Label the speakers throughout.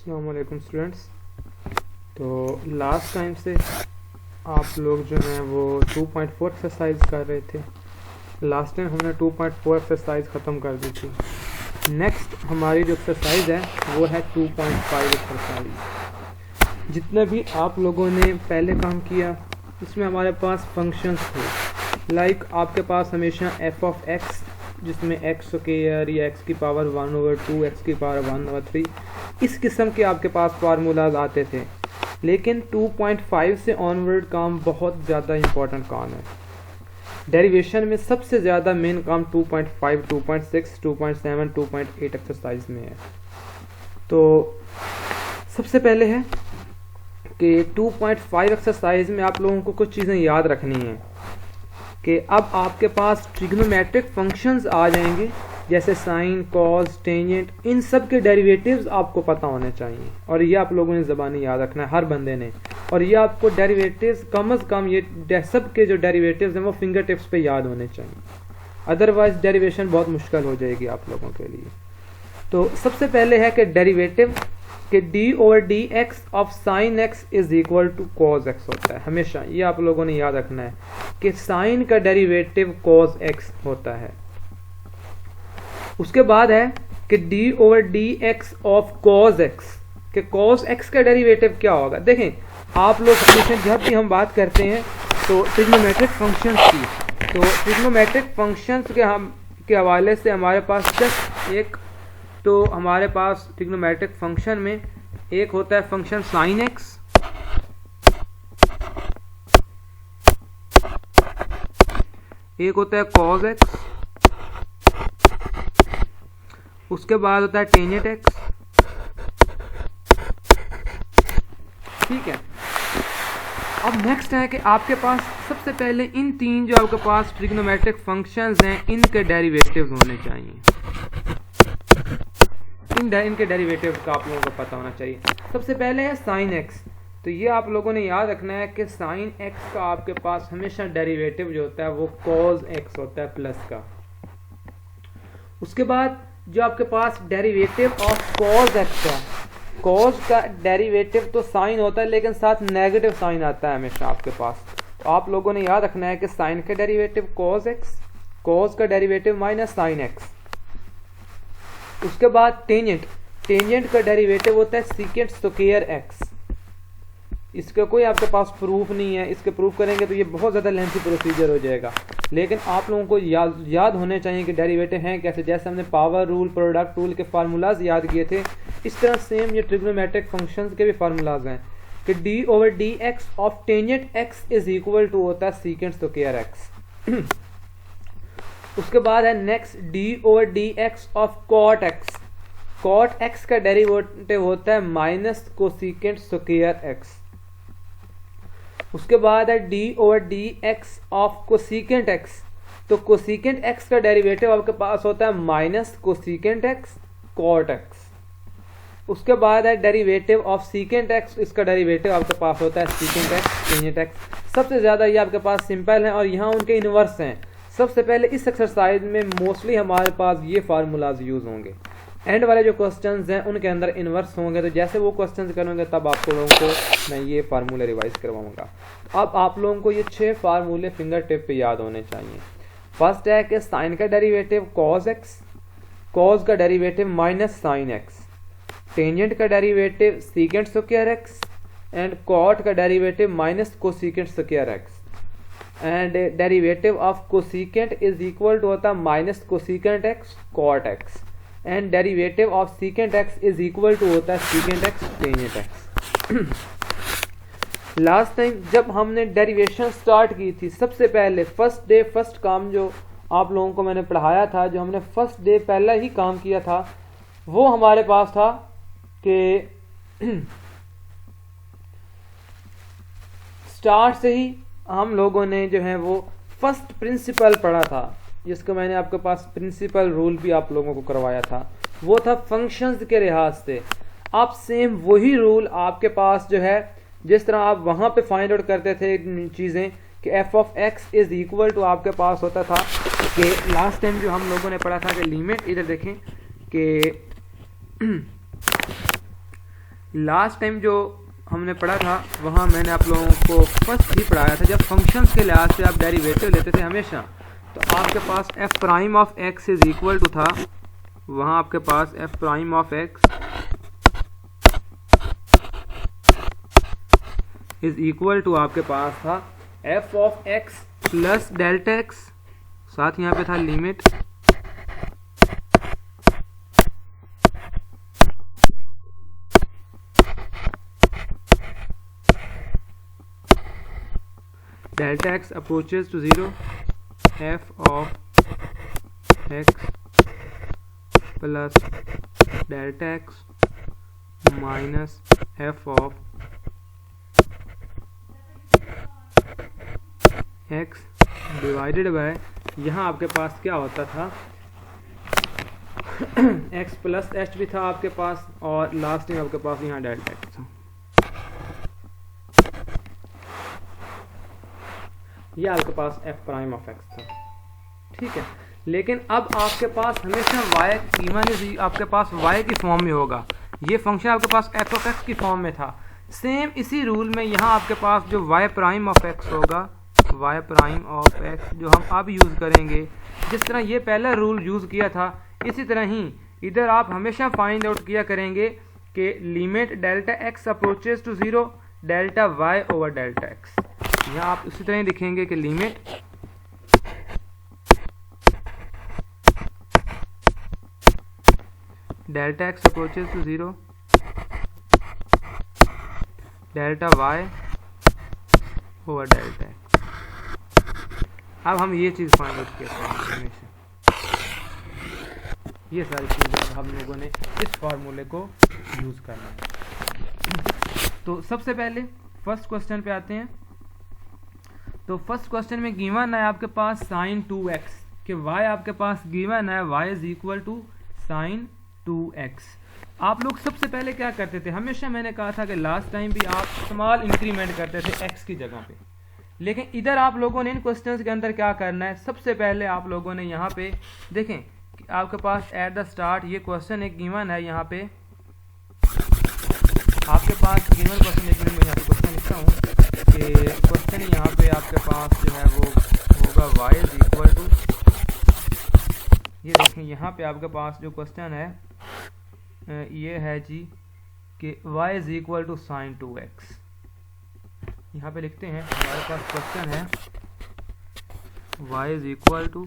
Speaker 1: अस्सलाम वालेकुम स्टूडेंट्स। तो लास्ट टाइम से आप लोग जो हैं वो 2.4 एक्सरसाइज कर रहे थे। लास्ट टाइम हमने 2.4 एक्सरसाइज ख़त्म कर दी थी। नेक्स्ट हमारी जो एक्सरसाइज है वो है 2.5 एक्सरसाइज। जितने भी आप लोगों ने पहले काम किया इसमें हमारे पास फंक्शंस थे। लाइक आपके पास हमेशा एफ ऑफ एक्स जिसमें एक्स स्क्वायर या एक्स की पावर 1/2 एक्स की पावर 1/3 इस किस्म के आपके पास फार्मूलाज आते थे। लेकिन 2.5 से ऑनवर्ड काम बहुत ज़्यादा इम्पोर्टेंट काम है। डेरिवेशन में सबसे ज़्यादा मेन काम 2.5, 2.6, 2.7, 2.8 एक्सरसाइज में है। तो सबसे पहले है कि 2.5 एक्सरसाइज में आप लोगों को कुछ चीज़ें याद रखनी है कि अब आपके पास ट्रिग्नोमेट्रिक फंक्शंस आ जाएंगे, जैसे साइन, कॉस, टेंजेंट, इन सब के डेरिवेटिव्स आपको पता होने चाहिए और ये आप लोगों ने ज़बानी याद रखना है हर बंदे ने। और ये आपको डेरिवेटिव्स कम से कम ये सब के जो डेरिवेटिव्स हैं वो फिंगर टिप्स पे याद होने चाहिए, अदरवाइज डेरिवेशन बहुत मुश्किल हो जाएगी आप लोगों के लिए। तो सबसे पहले है कि डेरिवेटिव कि d/dx of sine x is equal to cos x होता है। हमेशा ये आप लोगों ने याद रखना है कि साइन का डेरिवेटिव कॉस x होता है। उसके बाद है कि d/dx ऑफ कॉस x, कि कॉस x का डेरिवेटिव क्या होगा। देखें आप लोग हमेशा जब भी हम बात करते हैं तो ट्रिग्नोमेट्रिक फंक्शंस की, तो ट्रिग्नोमेट्रिक फंक्शंस के हवाले से हमारे पास जस्ट एक, तो हमारे पास ट्रिग्नोमेट्रिक फंक्शन में एक होता है फंक्शन साइन एक्स, एक होता है कॉस एक्स, उसके बाद होता है टेंजेंट एक्स। ठीक है, अब नेक्स्ट है कि आपके पास सबसे पहले इन तीन जो आपके पास ट्रिग्नोमेट्रिक फंक्शंस हैं इनके डेरिवेटिव्स होने चाहिए। इनके डेरिवेटिव का आप लोगों को पता होना चाहिए। सबसे पहले है साइन एक्स, तो ये आप लोगों ने याद रखना है कि साइन एक्स का आपके पास हमेशा डेरिवेटिव जो होता है वो कॉस एक्स होता है प्लस का। उसके बाद जो आपके पास डेरिवेटिव ऑफ कॉस एक्स का, कॉस का डेरिवेटिव तो साइन होता है लेकिन साथ नेगेटिव साइन आता है हमेशा आपके पास। तो आप लोगों ने याद रखना है कि साइन का डेरिवेटिव कॉस एक्स, कॉस का डेरिवेटिव माइनस साइन एक्स। उसके बाद टेंजेंट, टेंजेंट का डेरिवेटिव होता है सीकेंट स्क्वायर एक्स। इसका कोई आपके पास प्रूफ नहीं है, इसके प्रूफ करेंगे तो ये बहुत ज़्यादा लेंथी प्रोसीजर हो जाएगा। लेकिन आप लोगों को याद होने चाहिए कि डेरिवेटिव हैं कैसे। जैसे हमने पावर रूल, प्रोडक्ट रूल के फार्मूलाज याद किए थे, इस तरह सेम ये ट्रिग्नोमेट्रिक फंक्शंस के भी फार्मूलाज हैं कि d/dx of tangent x is equal to होता है सीकेंट स्क्वायर एक्स। उसके बाद है next d/dx of cot x, cot x का डेरिवेटिव होता है माइनस कोसिकेंट स्क्वायर एक्स। उसके बाद है d/dx ऑफ कोसिकेंट एक्स, तो कोसिकेंट एक्स का डेरिवेटिव आपके पास होता है minus cosecant x cot x. उसके बाद है डेरिवेटिव ऑफ सीकेंट एक्स, इसका डेरिवेटिव आपके पास होता है सीकेंट एक्स टेंजेंट एक्स। सबसे ज़्यादा ये आपके पास सिंपल है और यहाँ उनके इनवर्स हैं। सबसे पहले इस एक्सरसाइज में मोस्टली हमारे पास ये फार्मूलाज यूज़ होंगे। एंड वाले जो क्वेश्चंस हैं उनके अंदर इन्वर्स होंगे, तो जैसे वो क्वेश्चंस करेंगे तब आप लोगों को मैं ये फार्मूले रिवाइज करवाऊंगा। अब आप लोगों को ये 6 फार्मूले फिंगर टिप पे याद होने चाहिए। फर्स्ट है कि साइन का डेरिवेटिव कॉस एक्स, कॉस का derivative minus sine x, tangent का derivative secant square x and cot का derivative minus cosecant square x. And derivative of cosecant is equal to होता है minus cosecant x cot x and derivative of secant x is equal to होता है secant x tangent x. Last time जब हमने derivation start की थी, सबसे पहले फर्स्ट डे फर्स्ट काम जो आप लोगों को मैंने पढ़ाया था, जो हमने फर्स्ट डे पहला ही काम किया था, वो हमारे पास था कि स्टार्ट से ही हम लोगों ने जो है वो फर्स्ट प्रिंसिपल पढ़ा था, जिसको मैंने आपके पास प्रिंसिपल रूल भी आप लोगों को करवाया था। वो था फंक्शंस के लिहाज से। आप सेम वही रूल आपके पास जो है, जिस तरह आप वहाँ पे फाइंड आउट करते थे चीज़ें कि f of x is equal to आपके पास होता था कि लास्ट टाइम जो हम लोगों ने पढ़ा था कि लिमिट, इधर देखें कि लास्ट टाइम जो हमने पढ़ा था वहाँ मैंने आप लोगों को फर्स्ट ही पढ़ाया था, जब फंक्शंस के लिहाज से आप डेरिवेटिव लेते थे हमेशा, तो आपके पास f prime of x is equal to था, वहाँ आपके पास f prime of x is equal to आपके पास था f of x plus delta x, साथ यहाँ पे था limit delta x approaches to 0 f of x plus delta x minus f of x divided by, यहाँ आपके पास क्या होता था x प्लस h भी था आपके पास, और लास्ट में आपके पास यहाँ डेल्टा x था। ये आपके पास एफ प्राइम ऑफ एक्स था, ठीक है। लेकिन अब आपके पास हमेशा वाई कीमत आपके पास वाई की फॉर्म में होगा, ये फंक्शन आपके पास एफ ऑफ एक्स की फॉर्म में था। सेम इसी रूल में यहाँ आपके पास जो वाई प्राइम ऑफ एक्स होगा, वाई प्राइम ऑफ एक्स जो हम अब यूज़ करेंगे, जिस तरह ये पहला रूल यूज़ किया था इसी तरह ही इधर आप हमेशा फाइंड आउट किया करेंगे कि limit delta x approaches to 0 delta y over delta x. यहाँ आप उसी तरह ही लिखेंगे कि limit delta x approaches to 0 delta y over delta x. अब हम ये चीज़ फाइंड आउट करते हैं हमेशा, ये सारी चीज़ें हम लोगों ने इस फार्मूले को यूज़ करना है। तो सबसे पहले फर्स्ट क्वेश्चन पे आते हैं। तो फर्स्ट क्वेश्चन में गिवन है आपके पास साइन 2x, कि y आपके पास गिवन है y is equal to sine 2x। आप लोग सबसे पहले क्या करते थे, हमेशा मैंने कहा था कि लास्ट टाइम भी आप स्मॉल इंक्रीमेंट करते थे x की जगह पे, लेकिन इधर आप लोगों ने इन क्वेश्चंस के अंदर क्या करना है, सबसे पहले आप लोगों ने यहाँ पे देखें कि आपके पास एट द स्टार्ट ये क्वेश्चन एक गिवन है, यहाँ पे आपके पास गिवन क्वेश्चन, एक मिनट में यहाँ पे क्वेश्चन लिखता हूँ कि क्वेश्चन यहाँ पे आपके पास जो है वो होगा y इज इक्वल टू, ये देखें यहाँ पे आपके पास जो क्वेश्चन है ये है जी कि y is equal to sine 2x। यहाँ पे लिखते हैं हमारे पास क्वेश्चन है y is equal to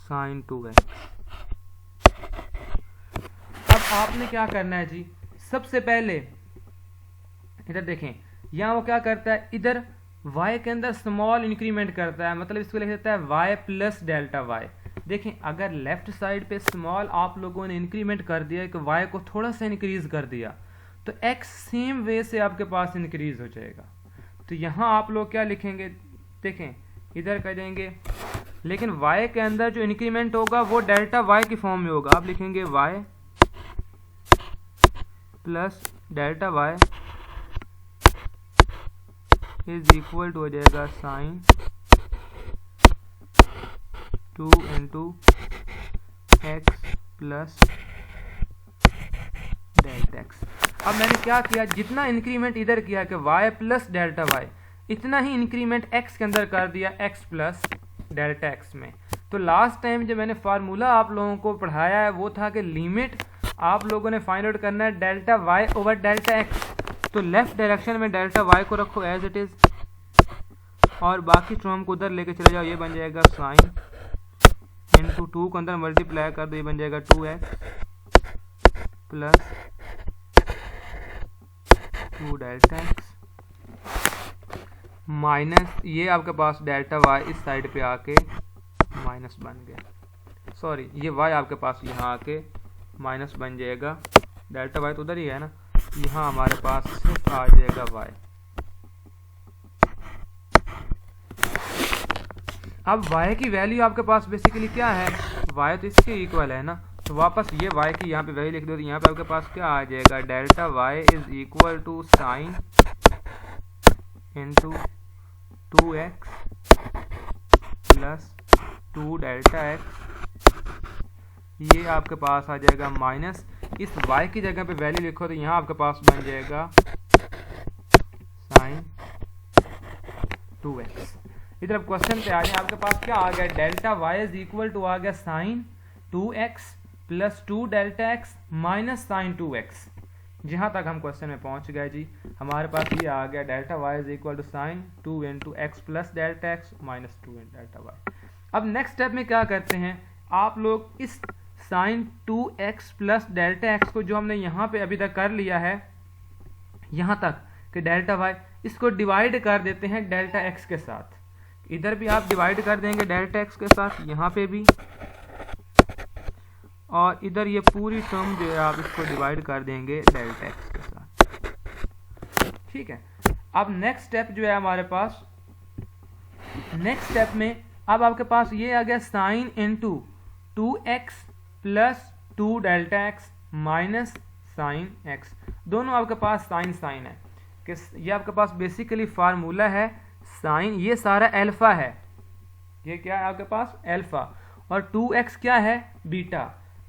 Speaker 1: sine 2x। अब आपने क्या करना है जी, सबसे पहले इधर देखें, यहाँ वो क्या करता है, इधर y के अंदर स्मॉल इंक्रीमेंट करता है, मतलब इसको लिख देता है y प्लस डेल्टा y। देखें अगर लेफ्ट साइड पे स्मॉल आप लोगों ने इंक्रीमेंट कर दिया कि y को थोड़ा सा इंक्रीज कर दिया, तो x सेम वे से आपके पास इंक्रीज हो जाएगा। तो यहाँ आप लोग क्या लिखेंगे, देखें इधर कर देंगे, लेकिन y के अंदर जो इंक्रीमेंट होगा वो डेल्टा y की फॉर्म में होगा। आप लिखेंगे y plus delta y is equal to हो जाएगा sine 2 into x plus delta x. अब मैंने क्या किया, जितना इंक्रीमेंट इधर किया कि y प्लस डेल्टा y, इतना ही इंक्रीमेंट x के अंदर कर दिया x प्लस डेल्टा x में। तो लास्ट टाइम जो मैंने फार्मूला आप लोगों को पढ़ाया है वो था कि लिमिट आप लोगों ने फाइंड आउट करना है delta y over delta x। तो लेफ्ट डायरेक्शन में डेल्टा y को रखो एज इट इज, और बाकी टर्म को उधर लेके चले जाओ, ये बन जाएगा साइन इंटू 2 को अंदर मल्टीप्लाई कर दो, ये बन जाएगा 2x plus 2 delta x minus ये आपके पास डेल्टा y इस साइड पे आके माइनस बन गया, सॉरी ये y आपके पास यहाँ आके माइनस बन जाएगा, डेल्टा y तो उधर ही है ना, यहाँ हमारे पास सिर्फ आ जाएगा y। अब y की वैल्यू आपके पास बेसिकली क्या है, y तो इसके इक्वल है ना, तो वापस ये y की यहाँ पे वैल्यू लिख दो, तो यहाँ पे आपके पास क्या आ जाएगा, delta y is equal to sine into 2x plus 2 delta x ये आपके पास आ जाएगा माइनस, इस y की जगह पे वैल्यू लिखो तो यहाँ आपके पास बन जाएगा साइन 2x। इधर अब क्वेश्चन पे आ जाए, आपके पास क्या आ गया, delta y is equal to आ गया sine 2x plus 2 delta x minus sine 2x। जहाँ तक हम क्वेश्चन में पहुँच गए जी, हमारे पास ये आ गया delta y is equal to sine 2 into x plus delta x minus 2 into delta y। अब नेक्स्ट स्टेप में क्या करते हैं, आप लोग इस sign 2x plus delta x को जो हमने यहाँ पे अभी तक कर लिया है यहाँ तक कि डेल्टा y, इसको डिवाइड कर देते हैं डेल्टा x के साथ। इधर भी आप डिवाइड कर देंगे डेल्टा x के साथ, यहाँ पे भी, और इधर ये पूरी टर्म जो है आप इसको डिवाइड कर देंगे डेल्टा x के साथ। ठीक है, अब नेक्स्ट स्टेप जो है हमारे पास, नेक्स्ट स्टेप में अब आपके पास ये आ गया sine into 2x plus 2 delta x minus sine x। दोनों आपके पास साइन साइन है कि ये आपके पास बेसिकली फार्मूला है साइन, ये सारा अल्फा है, ये क्या है आपके पास अल्फा, और 2x क्या है बीटा।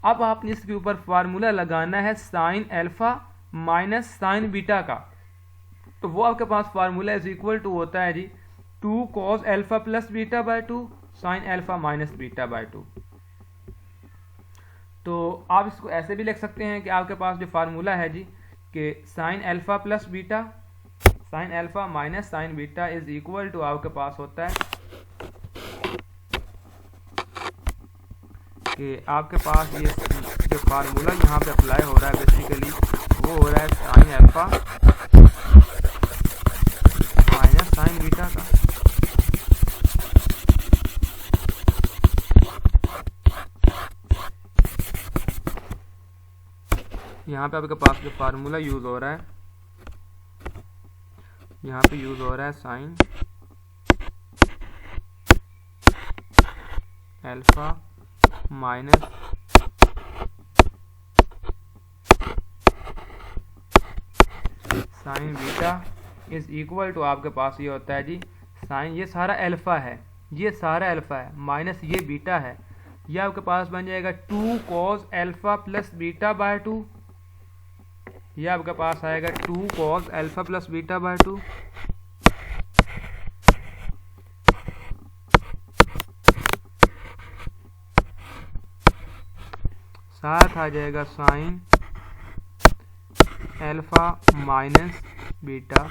Speaker 1: अब आपने इसके ऊपर फार्मूला लगाना है sine alpha minus sine beta का, तो वो आपके पास फार्मूला इज इक्वल टू होता है जी 2 cos alpha plus beta by 2 sine alpha minus beta by 2। तो आप इसको ऐसे भी लिख सकते हैं कि आपके पास जो फार्मूला है जी कि sine alpha plus beta, sine alpha minus sine beta is equal to आपके पास होता है कि आपके पास ये जो फार्मूला यहाँ पे अप्लाई हो रहा है बेसिकली वो हो रहा है sine alpha minus sine beta का। यहाँ पे आपके पास जो फार्मूला यूज हो रहा है, यहाँ पे यूज हो रहा है sine alpha minus sine beta is equal to आपके पास ये होता है जी साइन, ये सारा अल्फा है, ये सारा अल्फा है माइनस ये बीटा है, ये आपके पास बन जाएगा 2 cos alpha plus beta by 2, ये आपके पास आएगा 2 cos alpha plus beta by 2। साथ आ जाएगा sign alpha minus beta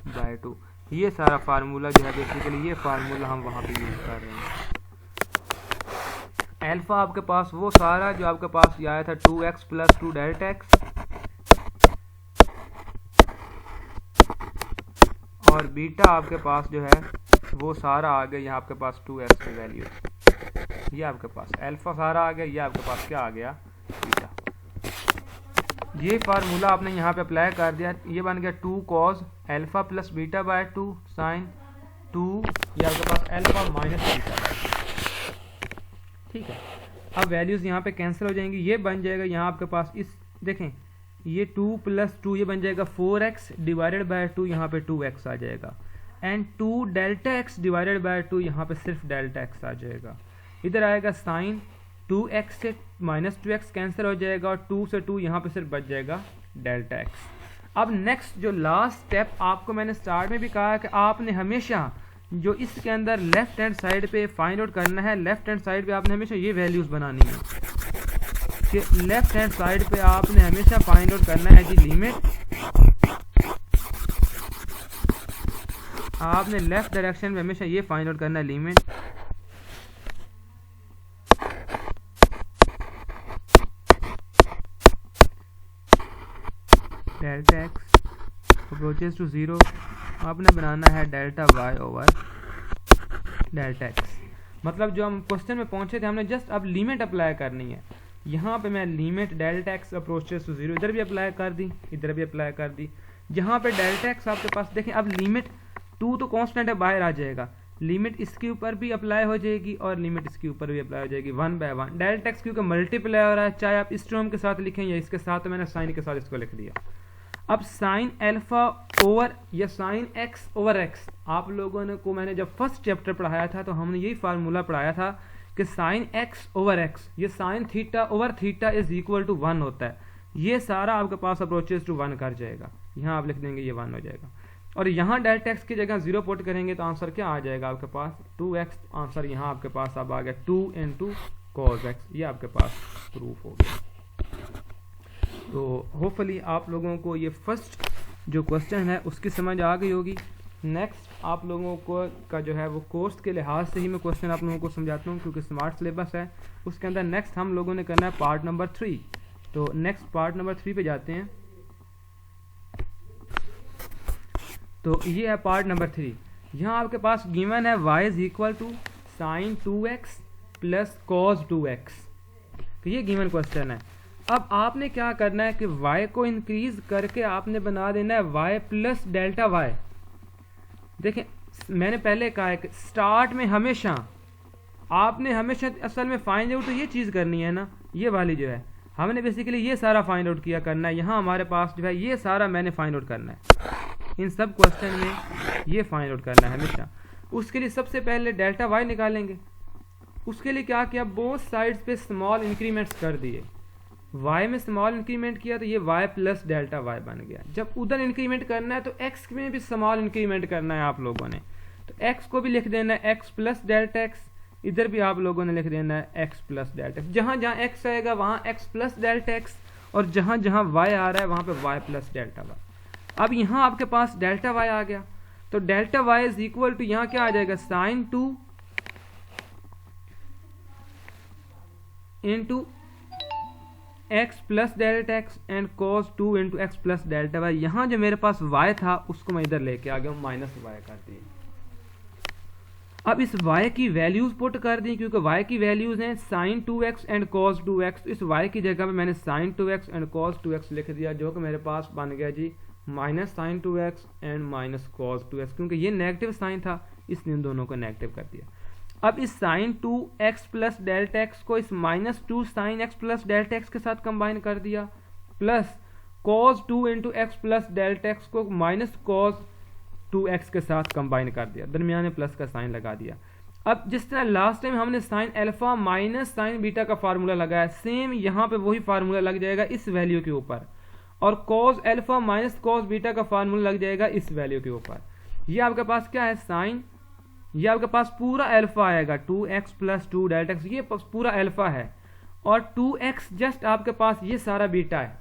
Speaker 1: by 2। ये सारा फार्मूला जो है बेसिकली ये फार्मूला हम वहां पे यूज कर रहे हैं। अल्फा आपके पास वो सारा जो आपके पास ये आया था 2x प्लस 2 डेल्टा x, और बीटा आपके पास जो है वो सारा आ गया यहाँ आपके पास 2x की वैल्यू, ये आपके पास अल्फा सारा आ गया, ये आपके पास क्या आ गया बीटा। ये फार्मूला आपने यहाँ पे अप्लाई कर दिया, ये बन गया 2 cos alpha plus beta by 2 sine 2, ये आपके पास अल्फा माइनस बीटा। ठीक है, अब वैल्यूज यहाँ पे कैंसिल हो जाएंगी, ये बन जाएगा यहाँ आपके पास इस देखें ये 2 प्लस 2 ये बन जाएगा 4x डिवाइडेड बाय 2, यहाँ पे 2x आ जाएगा, and 2 delta x divided by 2, यहाँ पे सिर्फ डेल्टा x आ जाएगा। इधर आएगा साइन 2x से माइनस 2x कैंसिल हो जाएगा, और 2 से 2 यहाँ पे सिर्फ बच जाएगा डेल्टा x। अब नेक्स्ट जो लास्ट स्टेप आपको मैंने स्टार्ट में भी कहा है कि आपने हमेशा जो इसके अंदर लेफ्ट हैंड साइड पे फाइंड आउट करना है, लेफ्ट हैंड साइड पे आपने हमेशा ये वैल्यूज बनानी है कि लेफ्ट हैंड साइड पे आपने हमेशा फाइंड आउट करना है कि लिमिट, आपने लेफ्ट डायरेक्शन में हमेशा ये फाइंड आउट करना है limit delta x approaches to 0, आपने बनाना है delta y over delta x। मतलब जो हम क्वेश्चन में पहुंचे थे हमने जस्ट अब लिमिट अप्लाई करनी है, यहाँ पे मैं limit delta x approaches to 0 इधर भी अप्लाई कर दी, इधर भी अप्लाई कर दी। जहाँ पे डेल्टा x आपके पास देखें, अब लिमिट 2 तो कांस्टेंट है बाहर आ जाएगा, लिमिट इसके ऊपर भी अप्लाई हो जाएगी और लिमिट इसके ऊपर भी अप्लाई हो जाएगी 1 बाय 1। डेल्टा x क्योंकि मल्टीप्लाई हो रहा है, चाहे आप इस टर्म के साथ लिखें या इसके साथ, तो मैंने साइन के साथ इसको लिख दिया। अब साइन अल्फा ओवर या साइन x ओवर x, आप लोगों ने को मैंने जब फर्स्ट चैप्टर पढ़ाया था तो हमने यही फार्मूला पढ़ाया था कि साइन एक्स ओवर एक्स, ये sine theta over theta is equal to 1 होता है। ये सारा आपके पास अप्रोचेस टू 1 कर जाएगा, यहाँ आप लिख देंगे ये 1 हो जाएगा। और यहाँ डेल्टा एक्स की जगह 0 पुट करेंगे तो आंसर क्या आ जाएगा आपके पास 2x। आंसर यहाँ आपके पास अब आ गया 2 इंटू कॉस एक्स, ये आपके पास प्रूफ हो गया। तो होपफुली आप लोगों को ये फर्स्ट जो क्वेश्चन है उसकी समझ आ गई होगी। नेक्स्ट आप लोगों को का जो है वो कोर्स के लिहाज से ही मैं क्वेश्चन आप लोगों को समझाता हूँ, क्योंकि स्मार्ट सिलेबस है। उसके अंदर नेक्स्ट हम लोगों ने करना है पार्ट नंबर 3। तो नेक्स्ट पार्ट नंबर 3 पे जाते हैं। तो ये है पार्ट नंबर 3। यहाँ आपके पास गिवन है y is equal to sine 2x plus cos 2x। तो ये गिवन क्वेश्चन है। अब आपने क्या करना है कि y को इंक्रीज करके आपने बना देना है y प्लस डेल्टा y। देखें मैंने पहले कहा है कि स्टार्ट में हमेशा आपने असल में फाइंड आउट तो ये चीज़ करनी है ना, ये वाली जो है हमने बेसिकली ये सारा फाइंड आउट किया करना है। यहाँ हमारे पास जो है ये सारा मैंने फाइंड आउट करना है, इन सब क्वेश्चन में ये फाइंड आउट करना है हमेशा। उसके लिए सबसे पहले डेल्टा y निकालेंगे। उसके लिए क्या किया, बोथ साइड्स पे स्मॉल इंक्रीमेंट्स कर दिए। y में स्मॉल इंक्रीमेंट किया तो ये y प्लस डेल्टा y बन गया। जब उधर इंक्रीमेंट करना है तो x में भी स्मॉल इंक्रीमेंट करना है आप लोगों ने, तो x को भी लिख देना है x प्लस डेल्टा x, इधर भी आप लोगों ने लिख देना है x प्लस डेल्टा x। जहाँ जहाँ x आएगा वहाँ x प्लस डेल्टा x, और जहाँ जहाँ y आ रहा है वहाँ पे y प्लस डेल्टा y। अब यहाँ आपके पास डेल्टा y आ गया, तो delta y is equal to यहाँ क्या आ जाएगा sine 2 into x plus delta x and cos 2 into x plus delta y। यहाँ जो मेरे पास y था उसको मैं इधर लेके आ गया हूँ, माइनस y कर दिए। अब इस y की वैल्यूज पुट कर दी, क्योंकि y की वैल्यूज हैं sign 2x and cos 2x। तो इस y की जगह पे मैंने sign 2x and cos 2x लिख दिया, जो कि मेरे पास बन गया g minus sine 2x and minus cos 2x, क्योंकि ये नेगेटिव साइन था इसने इन दोनों को नेगेटिव कर दिया। अब इस sign 2x plus delta x को इस minus 2 sine x plus delta x के साथ कंबाइन कर दिया, plus cos 2 into x plus delta x को माइनस cos 2x के साथ कंबाइन कर दिया, दरमियान में प्लस का साइन लगा दिया। अब जिस तरह लास्ट टाइम हमने sign alpha minus sine beta का फार्मूला लगाया, सेम यहाँ पे वही फार्मूला लग जाएगा इस वैल्यू के ऊपर, और cos अल्फा माइनस cos बीटा का फार्मूला लग जाएगा इस वैल्यू के ऊपर। ये आपके पास क्या है साइन, ये आपके पास पूरा अल्फा आएगा 2x प्लस 2 डेल्टा x, ये पूरा अल्फा है, और 2x जस्ट आपके पास ये सारा बीटा है,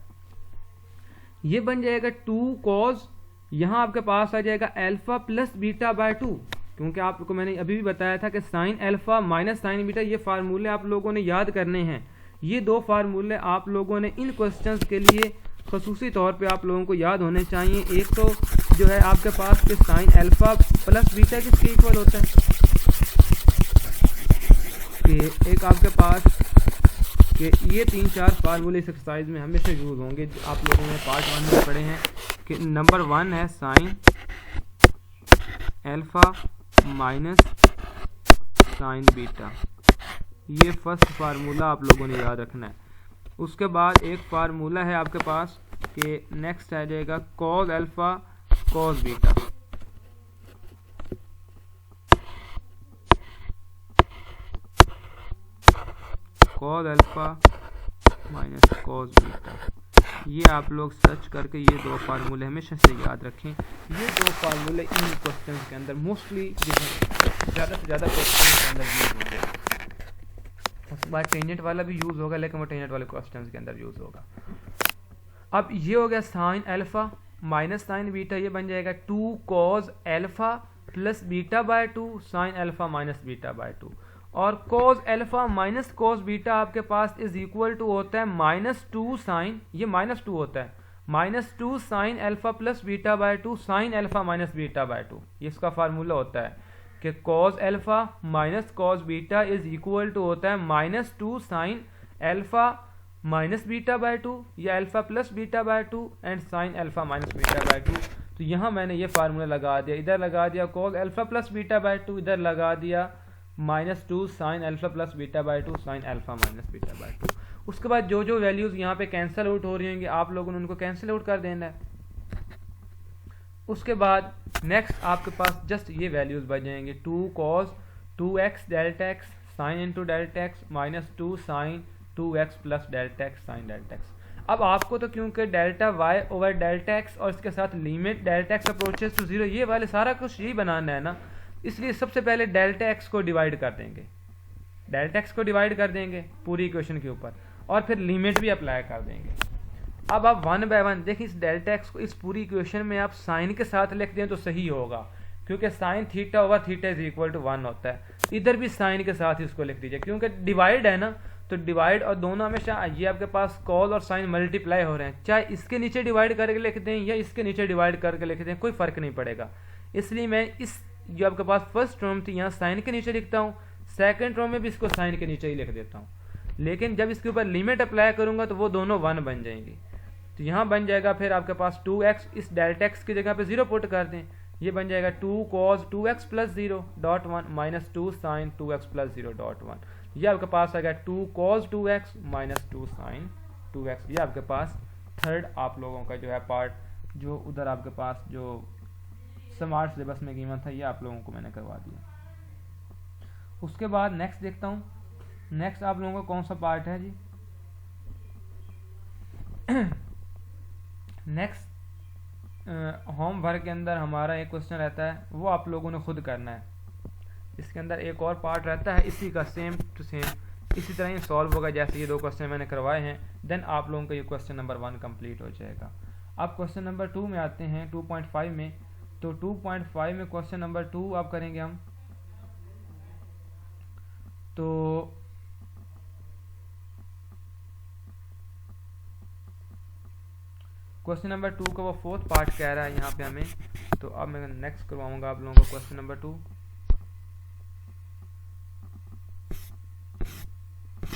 Speaker 1: ये बन जाएगा 2 cos, यहाँ आपके पास आ जाएगा अल्फा प्लस बीटा बाय 2, क्योंकि आपको मैंने अभी भी बताया था कि sine alpha minus sine beta ये फार्मूले आप लोगों ने याद करने हैं। ये दो फार्मूले आप लोगों ने इन क्वेश्चंस के लिए खसूसी तौर पे आप लोगों को याद होने चाहिए। एक तो जो है आपके पास कि साइन अल्फा प्लस बीटा किसके इक्वल होता है, कि एक आपके पास कि ये 3-4 फार्मूले इस एक्सरसाइज में हमेशा यूज होंगे, जो आप लोगों ने पार्ट 1 में पढ़े हैं। कि नंबर 1 है sine alpha minus sine beta, ये फर्स्ट फार्मूला आप लोगों ने याद रखना है। उसके बाद एक फार्मूला है आपके पास कि नेक्स्ट आ जाएगा cos alpha cos beta, cos अल्फा माइनस cos बीटा। ये आप लोग सर्च करके ये दो फार्मूले हमेशा से याद रखें। ये दो फार्मूले इन क्वेश्चन के अंदर मोस्टली ज़्यादा से ज़्यादा क्वेश्चन के अंदर यूज होंगे। उसके बाद टेंजेंट वाला भी यूज़ होगा, लेकिन वो टेंजेंट वाले क्वेश्चन के अंदर यूज़ होगा। अब ये हो गया sign alpha minus sine beta, ये बन जाएगा 2 cos alpha plus beta by 2 sine alpha minus beta by 2, और cos अल्फा माइनस cos बीटा आपके पास इज इक्वल टू होता है -2 साइन, ये -2 होता है -2 sine alpha plus beta by 2 sine alpha minus beta by 2। ये इसका फार्मूला होता है कि cos अल्फा माइनस cos बीटा इज इक्वल टू होता है -2 sine alpha minus beta by 2 या alpha plus beta by 2 and sine alpha minus beta by 2। तो यहाँ मैंने ये फार्मूला लगा दिया, इधर लगा दिया cos alpha plus beta by 2, इधर लगा दिया -2 sine alpha plus beta by 2 sine alpha minus beta by 2। उसके बाद जो जो वैल्यूज़ यहाँ पे कैंसिल आउट हो रही होंगी आप लोगों ने उनको कैंसिल आउट कर देना है। उसके बाद नेक्स्ट आपके पास जस्ट ये वैल्यूज़ बच जाएंगे 2 cos 2x delta x sine into delta x minus 2 sine 2x plus delta x sine delta x. अब आपको तो क्योंकि delta y over delta x और इसके साथ limit delta x approaches to zero, ये वाले सारा कुछ यही बनाना है ना, इसलिए सबसे पहले डेल्टा एक्स को डिवाइड कर देंगे, डेल्टा एक्स को डिवाइड कर देंगे पूरी इक्वेशन के ऊपर, और फिर लिमिट भी अप्लाई कर देंगे। अब आप वन बाय वन देखिए, इस डेल्टा एक्स को इस पूरी इक्वेशन में आप साइन के साथ लिख दें तो सही होगा, क्योंकि sine theta over theta is equal to 1 होता है। इधर भी साइन के साथ ही उसको लिख दीजिए, क्योंकि डिवाइड है ना, तो डिवाइड और दोनों हमेशा ये आपके पास कॉस और साइन मल्टीप्लाई हो रहे हैं, चाहे इसके नीचे डिवाइड करके लिख दें या इसके नीचे डिवाइड करके लिख दें, कोई फर्क नहीं पड़ेगा। इसलिए मैं इस जो आपके पास फर्स्ट टर्म थी यहाँ साइन के नीचे लिखता हूँ, सेकंड टर्म में भी इसको साइन के नीचे ही लिख देता हूँ, लेकिन जब इसके ऊपर लिमिट अप्लाई करूंगा तो वो दोनों 1 बन जाएंगी। तो यहाँ बन जाएगा फिर आपके पास 2x, इस डेल्टा एक्स की जगह पे 0 पुट कर दें, ये बन जाएगा 2 cos 2x plus 0 dot 1 minus 2 sine 2x plus 0 dot 1। ये आपके पास आ गया 2 cos 2x minus 2 sine 2x। ये आपके पास थर्ड आप लोगों का जो है पार्ट, जो उधर आपके पास जो स्मार्ट सिलेबस में कीमत था, ये आप लोगों को मैंने करवा दिया। उसके बाद नेक्स्ट देखता हूँ, नेक्स्ट आप लोगों का कौन सा पार्ट है जी। नेक्स्ट होमवर्क के अंदर हमारा एक क्वेश्चन रहता है, वो आप लोगों ने खुद करना है। इसके अंदर एक और पार्ट रहता है इसी का, सेम टू सेम इसी तरह ही सॉल्व होगा जैसे ये 2 क्वेश्चन मैंने करवाए हैं। देन आप लोगों का ये क्वेश्चन नंबर 1 कंप्लीट हो जाएगा। अब क्वेश्चन नंबर 2 में आते हैं, 2.5 में। तो 2.5 में क्वेश्चन नंबर 2 आप करेंगे हम, तो क्वेश्चन नंबर 2 का वो 4th पार्ट कह रहा है यहाँ पे हमें, तो अब मैं नेक्स्ट करवाऊंगा आप लोगों को क्वेश्चन नंबर 2।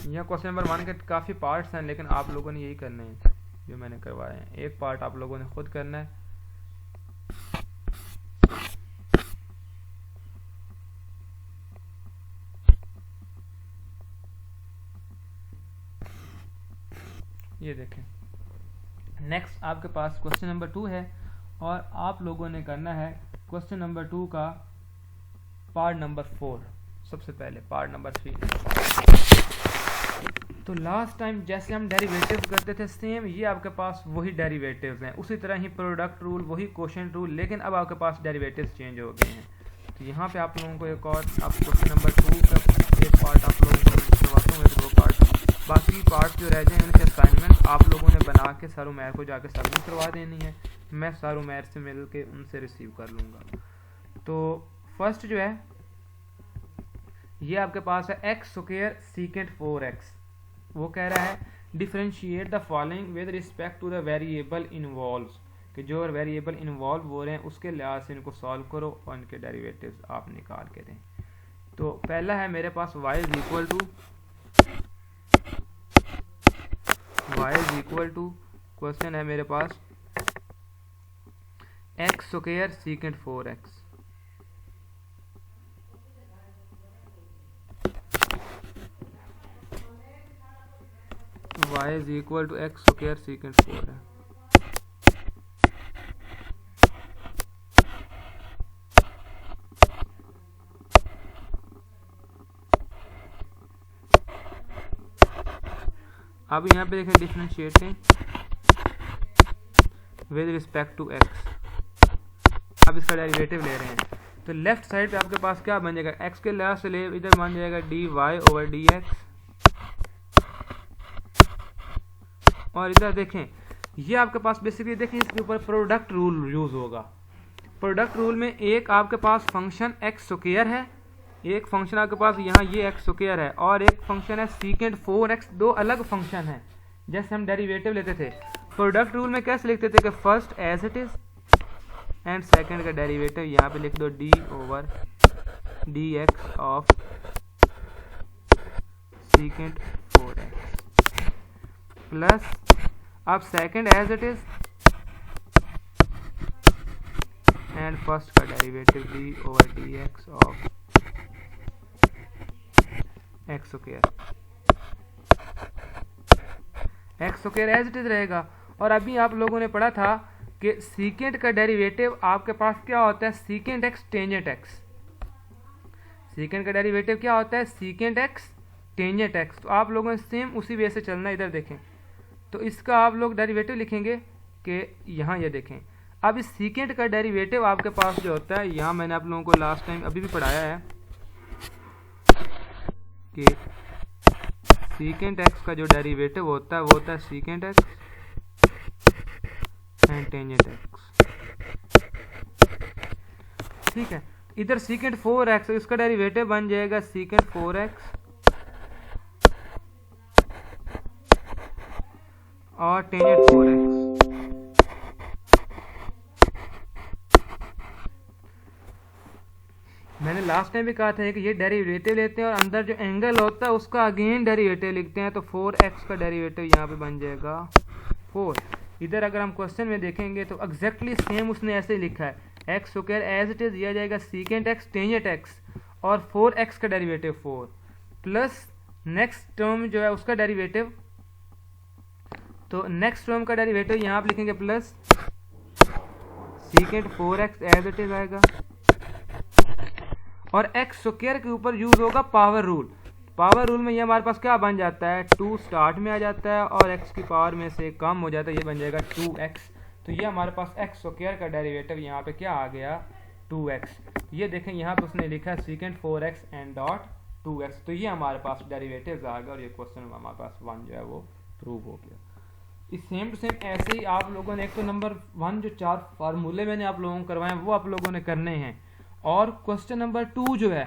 Speaker 1: यहाँ क्वेश्चन नंबर 1 के काफ़ी पार्ट्स हैं, लेकिन आप लोगों ने यही करने हैं जो मैंने करवाए हैं। एक पार्ट आप लोगों ने खुद करना है। ये देखें, नेक्स्ट आपके पास क्वेश्चन नंबर 2 है, और आप लोगों ने करना है क्वेश्चन नंबर 2 का पार्ट नंबर 4। सबसे पहले पार्ट नंबर 3। तो लास्ट टाइम जैसे हम डेरिवेटिव करते थे, सेम ये आपके पास वही डेरिवेटिव्स हैं, उसी तरह ही प्रोडक्ट रूल, वही क्वोशिएंट रूल, लेकिन अब आपके पास डेरिवेटिव्स चेंज हो गए हैं। तो यहाँ पे आप लोगों को एक और आप क्वेश्चन नंबर 2 का एक पार्ट आप लोगों को करवाता हूँ, 2 पार्ट। बाकी पार्ट जो रह जाए उनके असाइनमेंट आप लोगों ने बना के सारू मैर को जाके सबमिट करवा देनी है, मैं सारू मैर से मिल के उनसे रिसीव कर लूँगा। तो फर्स्ट जो है ये आपके पास है एक्स स्क्वायर सीकेंट 4x। वो कह रहा है differentiate the following with respect to the variable involves, कि जो वेरिएबल इन्वॉल्व हो रहे हैं उसके लिहाज से इनको सॉल्व करो और इनके डेरिवेटिव्स आप निकाल के दें। तो पहला है मेरे पास y is equal to question है मेरे पास x square secant 4x। y is equal to x square secant 4 है। अब यहाँ पे देखें differentiating with respect to x। अब इसका डेरिवेटिव ले रहे हैं, तो लेफ्ट साइड पे आपके पास क्या बन जाएगा, x के लिहाज से ले, इधर बन जाएगा dy ओवर dx, और इधर देखें ये आपके पास बेसिकली देखें इसके ऊपर प्रोडक्ट रूल यूज होगा। प्रोडक्ट रूल में एक आपके पास फंक्शन एक्स स्क्वायर है, एक फंक्शन आपके पास यहाँ ये एक्स स्क्वायर है, और एक फंक्शन है सीकेंट 4x। 2 अलग फंक्शन है। जैसे हम डेरिवेटिव लेते थे प्रोडक्ट रूल में कैसे लिखते थे कि first as it is and second का डेरिवेटिव यहाँ पे लिख दो d over d x of secant 4x plus अब second as it is and first का derivative d over d x of x square as it is रहेगा। और अभी आप लोगों ने पढ़ा था कि सीकेंट का डेरिवेटिव आपके पास क्या होता है, secant x tangent x. Secant का डेरिवेटिव क्या होता है, सीकेंट एक्स टेंजेंट एक्स। तो आप लोगों ने सेम उसी वे से चलना है। इधर देखें तो इसका आप लोग डेरिवेटिव लिखेंगे कि यहाँ ये देखें, अब इस सीकेंट का डेरिवेटिव आपके पास जो होता है, यहाँ मैंने आप लोगों को लास्ट टाइम अभी भी पढ़ाया है कि सीकेंट एक्स का जो डेरिवेटिव होता है वो होता है secant x and tangent x. ठीक है, इधर सीकेंट 4x इसका डेरिवेटिव बन जाएगा सीकेंट 4x और टेंजेंट 4x। मैंने लास्ट टाइम भी कहा था कि ये डेरिवेटिव लेते हैं और अंदर जो एंगल होता है उसका अगेन डेरिवेटिव लिखते हैं। तो 4x का डेरिवेटिव यहाँ पे बन जाएगा 4। इधर अगर हम क्वेश्चन में देखेंगे तो एग्जैक्टली सेम उसने ऐसे ही लिखा है, x square as it is दिया जाएगा सीकेंट एक्स टेंजेंट एक्स और 4x का डेरिवेटिव 4 प्लस नेक्स्ट टर्म जो है उसका डेरिवेटिव, तो नेक्स्ट टर्म का डेरिवेटिव यहाँ आप लिखेंगे plus secant 4x as it is आएगा और एक्स स्क्वायर के ऊपर यूज होगा पावर रूल। पावर रूल में ये हमारे पास क्या बन जाता है, 2 स्टार्ट में आ जाता है और x की पावर में से कम हो जाता है, ये बन जाएगा 2x। तो ये हमारे पास एक्स स्क्वायर का डेरिवेटिव यहाँ पे क्या आ गया 2x। ये देखें यहाँ पे उसने लिखा है secant 4x and dot 2x। तो ये हमारे पास डेरिवेटिव आ गया और ये क्वेश्चन हमारे पास 1 जो है वो प्रूव हो गया। इस सेम टू सेम ऐसे ही आप लोगों ने एक तो नंबर 1 जो 4 फार्मूले मैंने आप लोगों को करवाए वो आप लोगों ने करने हैं, और क्वेश्चन नंबर 2 जो है,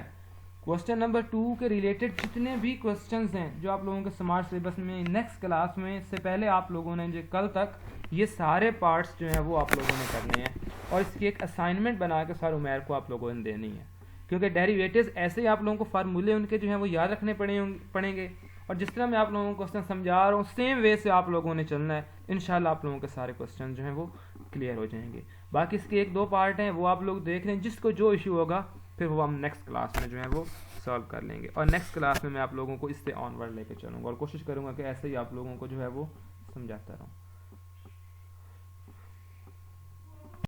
Speaker 1: क्वेश्चन नंबर 2 के रिलेटेड जितने भी क्वेश्चंस हैं जो आप लोगों के स्मार्ट सिलेबस में नेक्स्ट क्लास में से पहले आप लोगों ने जो कल तक ये सारे पार्ट्स जो हैं वो आप लोगों ने करने हैं और इसकी एक असाइनमेंट बना के सर उमेर को आप लोगों ने देनी है, क्योंकि डेरिवेटिव्स ऐसे ही आप लोगों को फार्मूले उनके जो हैं वो याद रखने पड़ेंगे और जिस तरह मैं आप लोगों को क्वेश्चन समझा रहा हूँ सेम वे से आप लोगों ने चलना है। इंशाल्लाह आप लोगों के सारे क्वेश्चन जो हैं वो क्लियर हो जाएंगे। बाकी इसके 1-2 पार्ट हैं वो आप लोग देख लें, जिसको जो इशू होगा फिर वो हम नेक्स्ट क्लास में जो है वो सॉल्व कर लेंगे और नेक्स्ट क्लास में मैं आप लोगों को इससे ऑनवर्ड लेके चलूँगा और कोशिश करूँगा कि ऐसे ही आप लोगों को जो है वो समझाता रहूँ।